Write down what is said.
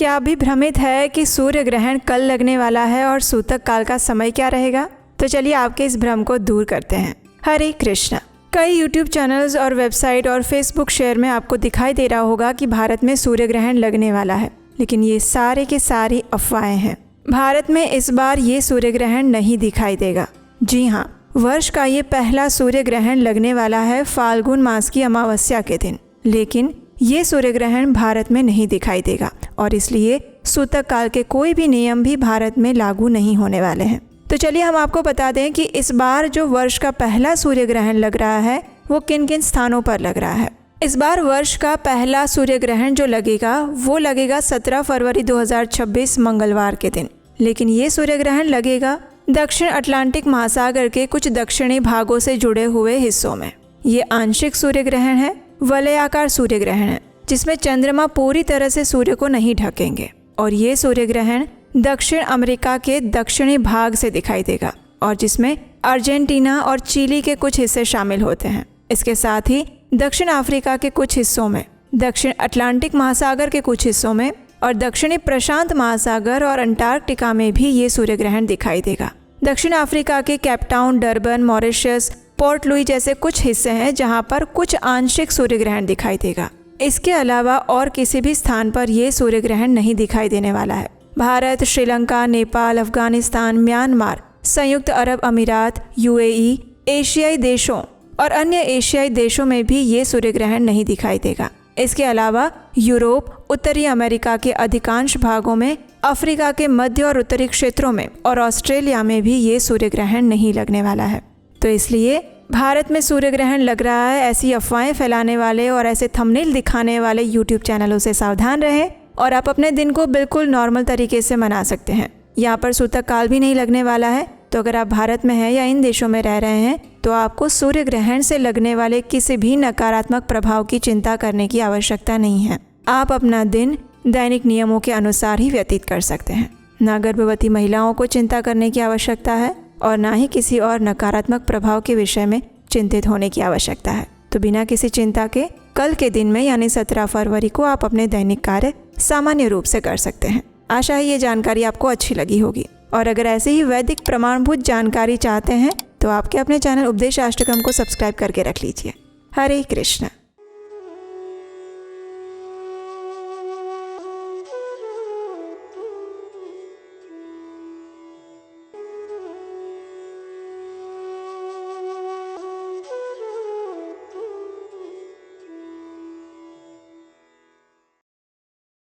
क्या अभी भ्रमित है कि सूर्य ग्रहण कल लगने वाला है और सूतक काल का समय क्या रहेगा? तो चलिए आपके इस भ्रम को दूर करते हैं। हरे कृष्णा। कई यूट्यूब चैनल्स और वेबसाइट और फेसबुक शेयर में आपको दिखाई दे रहा होगा कि भारत में सूर्य ग्रहण लगने वाला है, लेकिन ये सारे के सारी अफवाहें हैं। भारत में इस बार ये सूर्य ग्रहण नहीं दिखाई देगा। जी हाँ, वर्ष का ये पहला सूर्य ग्रहण लगने वाला है फाल्गुन मास की अमावस्या के दिन, लेकिन ये सूर्य ग्रहण भारत में नहीं दिखाई देगा और इसलिए सूतक काल के कोई भी नियम भी भारत में लागू नहीं होने वाले हैं। तो चलिए हम आपको बता दें कि इस बार जो वर्ष का पहला सूर्य ग्रहण लग रहा है वो किन किन स्थानों पर लग रहा है। इस बार वर्ष का पहला सूर्य ग्रहण जो लगेगा वो लगेगा 17 फरवरी 2026 मंगलवार के दिन, लेकिन ये सूर्य ग्रहण लगेगा दक्षिण अटलांटिक महासागर के कुछ दक्षिणी भागों से जुड़े हुए हिस्सों में। ये आंशिक सूर्य ग्रहण है, वलयाकार सूर्य ग्रहण है, जिसमें चंद्रमा पूरी तरह से सूर्य को नहीं ढकेंगे और ये सूर्य ग्रहण दक्षिण अमेरिका के दक्षिणी भाग से दिखाई देगा और जिसमें अर्जेंटीना और चिली के कुछ हिस्से शामिल होते हैं। इसके साथ ही दक्षिण अफ्रीका के कुछ हिस्सों में, दक्षिण अटलांटिक महासागर के कुछ हिस्सों में और दक्षिणी प्रशांत महासागर और अंटार्कटिका में भी ये सूर्य ग्रहण दिखाई देगा। दक्षिण अफ्रीका के Cape Town, Durban, Mauritius, port Louis जैसे कुछ हिस्से हैं जहां पर कुछ आंशिक सूर्य ग्रहण दिखाई देगा। इसके अलावा और किसी भी स्थान पर यह सूर्य ग्रहण नहीं दिखाई देने वाला है। भारत, श्रीलंका, नेपाल, अफगानिस्तान, म्यांमार, संयुक्त अरब अमीरात, यूएई, एशियाई देशों और अन्य एशियाई देशों में भी ये सूर्य ग्रहण नहीं दिखाई देगा। इसके अलावा यूरोप, उत्तरी अमेरिका के अधिकांश भागों में, अफ्रीका के मध्य और उत्तरी क्षेत्रों में और ऑस्ट्रेलिया में भी ये सूर्य ग्रहण नहीं लगने वाला है। तो इसलिए भारत में सूर्य ग्रहण लग रहा है ऐसी अफवाहें फैलाने वाले और ऐसे थंबनेल दिखाने वाले यूट्यूब चैनलों से सावधान रहें और आप अपने दिन को बिल्कुल नॉर्मल तरीके से मना सकते हैं। यहाँ पर सूतक काल भी नहीं लगने वाला है, तो अगर आप भारत में हैं या इन देशों में रह रहे हैं तो आपको सूर्य ग्रहण से लगने वाले किसी भी नकारात्मक प्रभाव की चिंता करने की आवश्यकता नहीं है। आप अपना दिन दैनिक नियमों के अनुसार ही व्यतीत कर सकते हैं। ना गर्भवती महिलाओं को चिंता करने की आवश्यकता है और ना ही किसी और नकारात्मक प्रभाव के विषय में चिंतित होने की आवश्यकता है। तो बिना किसी चिंता के कल के दिन में यानी 17 फरवरी को आप अपने दैनिक कार्य सामान्य रूप से कर सकते हैं। आशा है ये जानकारी आपको अच्छी लगी होगी और अगर ऐसे ही वैदिक प्रमाणभूत जानकारी चाहते हैं तो आपके अपने चैनल उपदेश अष्टकम को सब्सक्राइब करके रख लीजिए। हरे कृष्ण।